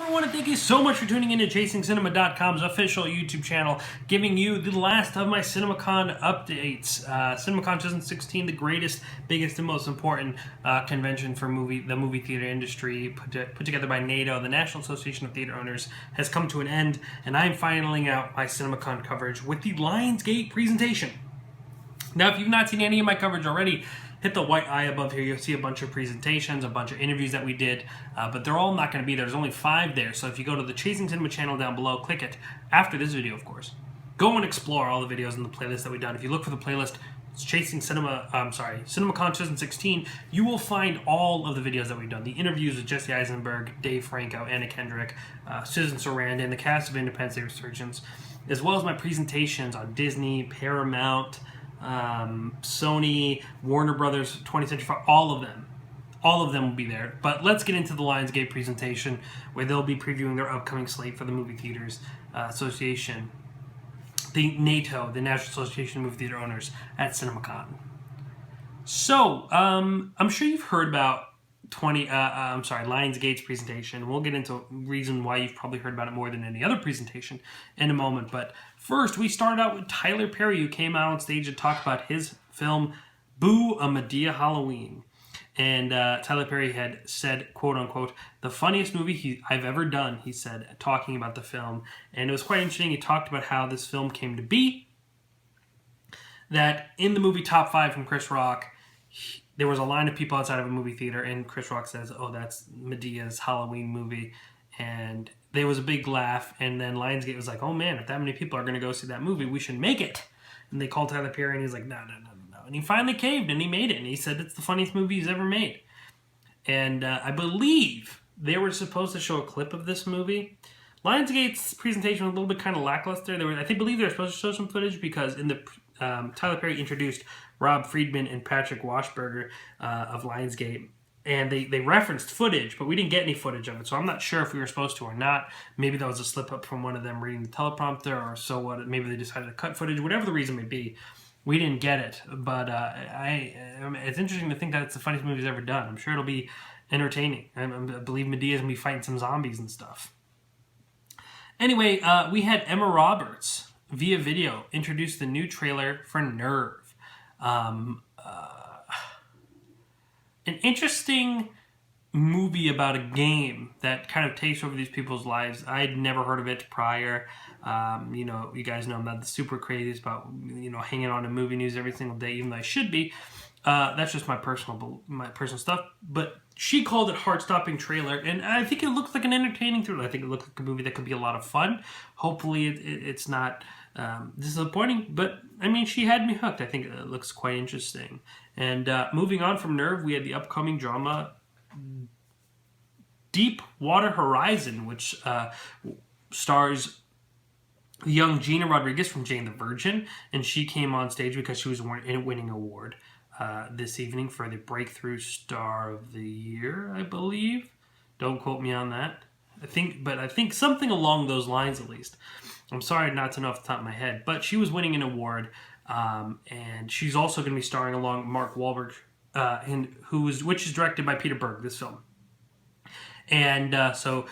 everyone, and thank you so much for tuning in to ChasingCinema.com's official YouTube channel, giving you the last of my CinemaCon updates. CinemaCon 2016, the greatest, biggest, and most important convention for the movie theater industry, put together by NATO, the National Association of Theater Owners, has come to an end, and I'm finaling out my CinemaCon coverage with the Lionsgate Presentation. Now, if you've not seen any of my coverage already, hit the white eye above here. You'll see a bunch of presentations, a bunch of interviews that we did, but they're all not going to be there. There's only 5 there, so if you go to the Chasing Cinema channel down below, click it, after this video, of course, go and explore all the videos in the playlist that we've done. If you look for the playlist, it's CinemaCon 2016, you will find all of the videos that we've done. The interviews with Jesse Eisenberg, Dave Franco, Anna Kendrick, Susan Sarandon, the cast of Independence Day Resurgence, as well as my presentations on Disney, Paramount, Sony, Warner Brothers, 20th Century Fox, all of them will be there. But let's get into the Lionsgate presentation, where they'll be previewing their upcoming slate for the Movie Theaters Association, the NATO, the National Association of Movie Theater Owners, at CinemaCon. So, I'm sure you've heard about Lionsgate's presentation. We'll get into reason why you've probably heard about it more than any other presentation in a moment. But first, we started out with Tyler Perry, who came out on stage and talked about his film, Boo! A Madea Halloween. And Tyler Perry had said, quote unquote, the funniest movie I've ever done, he said, talking about the film. And it was quite interesting. He talked about how this film came to be, that in the movie Top 5 from Chris Rock, there was a line of people outside of a movie theater, and Chris Rock says, oh, that's Medea's Halloween movie. And there was a big laugh, and then Lionsgate was like, oh man, if that many people are going to go see that movie, we should make it. And they called Tyler Perry, and he's like, no. And he finally caved, and he made it, and he said it's the funniest movie he's ever made. And I believe they were supposed to show a clip of this movie. Lionsgate's presentation was a little bit kind of lackluster. I believe they were supposed to show some footage, because in the Tyler Perry introduced Rob Friedman and Patrick Washburger of Lionsgate, and they referenced footage, but we didn't get any footage of it, so I'm not sure if we were supposed to or not. Maybe that was a slip-up from one of them reading the teleprompter, or so what. Maybe they decided to cut footage. Whatever the reason may be, we didn't get it, but it's interesting to think that it's the funniest movie he's ever done. I'm sure it'll be entertaining. I believe Medea's going to be fighting some zombies and stuff. Anyway, we had Emma Roberts, via video, introduce the new trailer for Nerve. An interesting movie about a game that kind of takes over these people's lives. I'd never heard of it prior. You guys know I'm not super crazy about hanging on to movie news every single day, even though I should be. That's just my personal stuff. But she called it heart-stopping trailer, and I think it looks like an entertaining thriller. I think it looks like a movie that could be a lot of fun. Hopefully, it's not disappointing, but I mean, she had me hooked. I think it looks quite interesting. And moving on from Nerve, we had the upcoming drama Deepwater Horizon, which stars the young Gina Rodriguez from Jane the Virgin, and she came on stage because she was winning an award this evening for the Breakthrough Star of the Year, I believe. Don't quote me on that. I think something along those lines, at least. I'm sorry not to know off the top of my head, but she was winning an award, and she's also going to be starring along Mark Wahlberg, which is directed by Peter Berg, this film. And so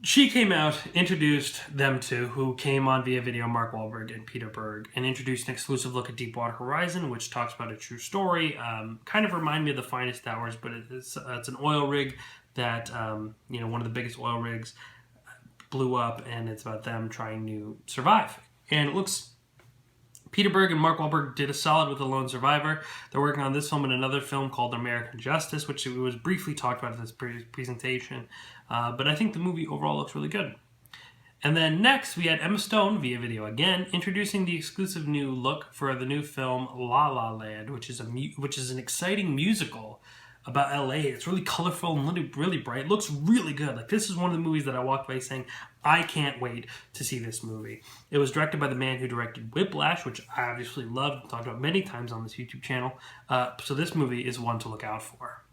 she came out, introduced them two, who came on via video, Mark Wahlberg and Peter Berg, and introduced an exclusive look at Deepwater Horizon, which talks about a true story. Kind of remind me of The Finest Hours, but it's an oil rig that, one of the biggest oil rigs blew up, and it's about them trying to survive. And it looks... Peter Berg and Mark Wahlberg did a solid with The Lone Survivor. They're working on this film and another film called American Justice, which was briefly talked about in this presentation. But I think the movie overall looks really good. And then next, we had Emma Stone, via video again, introducing the exclusive new look for the new film La La Land, which is an exciting musical about LA. It's really colorful and really bright. It looks really good. Like, this is one of the movies that I walked away saying, I can't wait to see this movie. It was directed by the man who directed Whiplash, which I obviously loved, talked about many times on this YouTube channel. So this movie is one to look out for.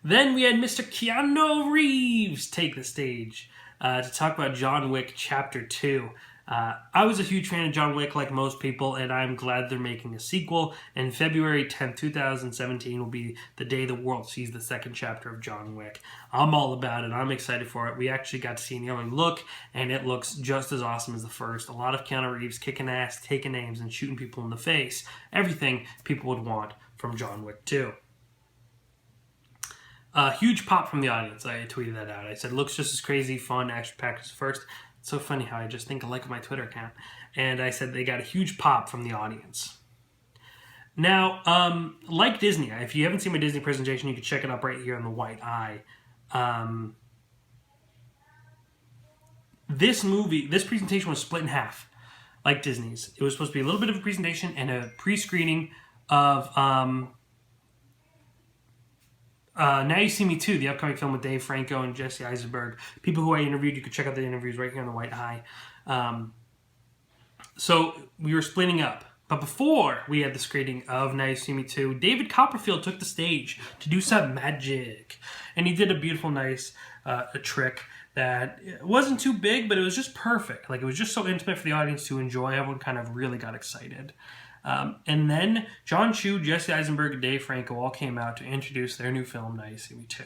Then we had Mr. Keanu Reeves take the stage to talk about Wick Chapter Two. I was a huge fan of John Wick, like most people, and I'm glad they're making a sequel. And February 10th, 2017 will be the day the world sees the second chapter of John Wick. I'm all about it. I'm excited for it. We actually got to see an early look, and it looks just as awesome as the first. A lot of Keanu Reeves kicking ass, taking names, and shooting people in the face. Everything people would want from John Wick 2. Huge pop from the audience. I tweeted that out. I said, looks just as crazy, fun, action-packed as the first. It's so funny how I just think alike of my Twitter account. And I said they got a huge pop from the audience. Now, like Disney, if you haven't seen my Disney presentation, you can check it up right here on the white eye. This presentation was split in half, like Disney's. It was supposed to be a little bit of a presentation and a pre-screening of Now You See Me Too, the upcoming film with Dave Franco and Jesse Eisenberg. People who I interviewed, you can check out the interviews right here on the white eye. So we were splitting up. But before we had the screening of Now You See Me Too, David Copperfield took the stage to do some magic. And he did a beautiful, nice a trick that wasn't too big, but it was just perfect. Like, it was just so intimate for the audience to enjoy. Everyone kind of really got excited. And then John Chu, Jesse Eisenberg, and Dave Franco all came out to introduce their new film, Now You See Me Too.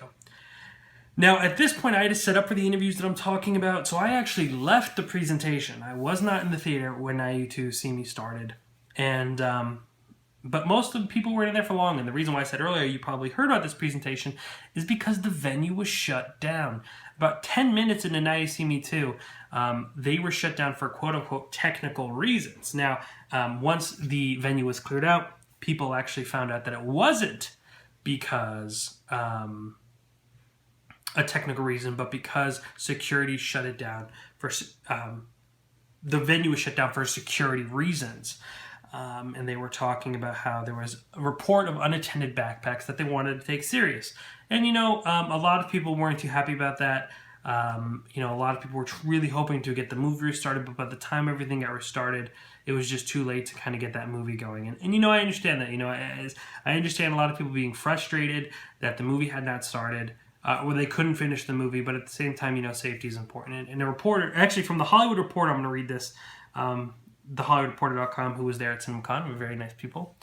Now, at this point, I had to set up for the interviews that I'm talking about, so I actually left the presentation. I was not in the theater when Now You See Me started. And, but most of the people weren't in there for long, and the reason why I said earlier you probably heard about this presentation is because the venue was shut down. About 10 minutes into Now You See Me Too, they were shut down for quote-unquote technical reasons. Now, once the venue was cleared out, people actually found out that it wasn't because a technical reason, but because security shut it down for the venue was shut down for security reasons. And they were talking about how there was a report of unattended backpacks that they wanted to take serious. And, a lot of people weren't too happy about that. A lot of people were really hoping to get the movie restarted, but by the time everything got restarted, it was just too late to kind of get that movie going. And I understand that. I understand a lot of people being frustrated that the movie had not started, or they couldn't finish the movie, but at the same time, safety is important. And a reporter, actually from The Hollywood Reporter, I'm going to read this, thehollywoodreporter.com, who was there at CinemaCon, were very nice people.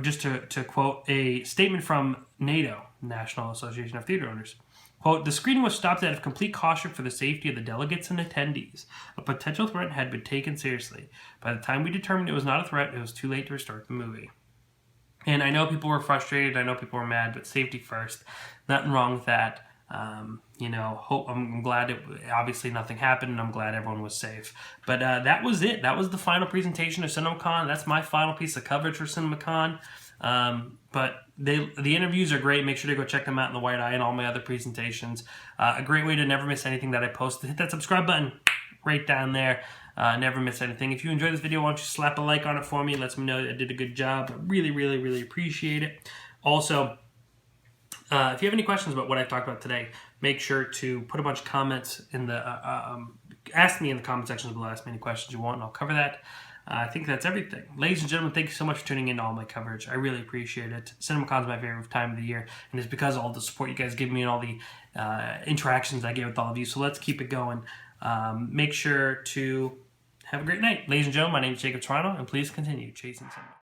Just to quote a statement from NATO, National Association of Theater Owners. Quote, "The screening was stopped out of complete caution for the safety of the delegates and attendees. A potential threat had been taken seriously. By the time we determined it was not a threat, it was too late to restart the movie." And I know people were frustrated, I know people were mad, but safety first. Nothing wrong with that. I'm glad obviously nothing happened, and I'm glad everyone was safe. But that was it. That was the final presentation of CinemaCon. That's my final piece of coverage for CinemaCon. But the interviews are great. Make sure to go check them out in the white eye and all my other presentations. A great way to never miss anything that I post. Hit that subscribe button right down there. Never miss anything. If you enjoyed this video, why don't you slap a like on it for me? It lets me know I did a good job. I really, really, really appreciate it. Also, if you have any questions about what I talked about today, make sure to put a bunch of comments in the, ask me in the comment section below. Ask me any questions you want, and I'll cover that. I think that's everything. Ladies and gentlemen, thank you so much for tuning in to all my coverage. I really appreciate it. CinemaCon is my favorite time of the year, and it's because of all the support you guys give me and all the interactions I get with all of you. So let's keep it going. Make sure to have a great night. Ladies and gentlemen, my name is Jacob Tiranno, and please continue chasing cinema.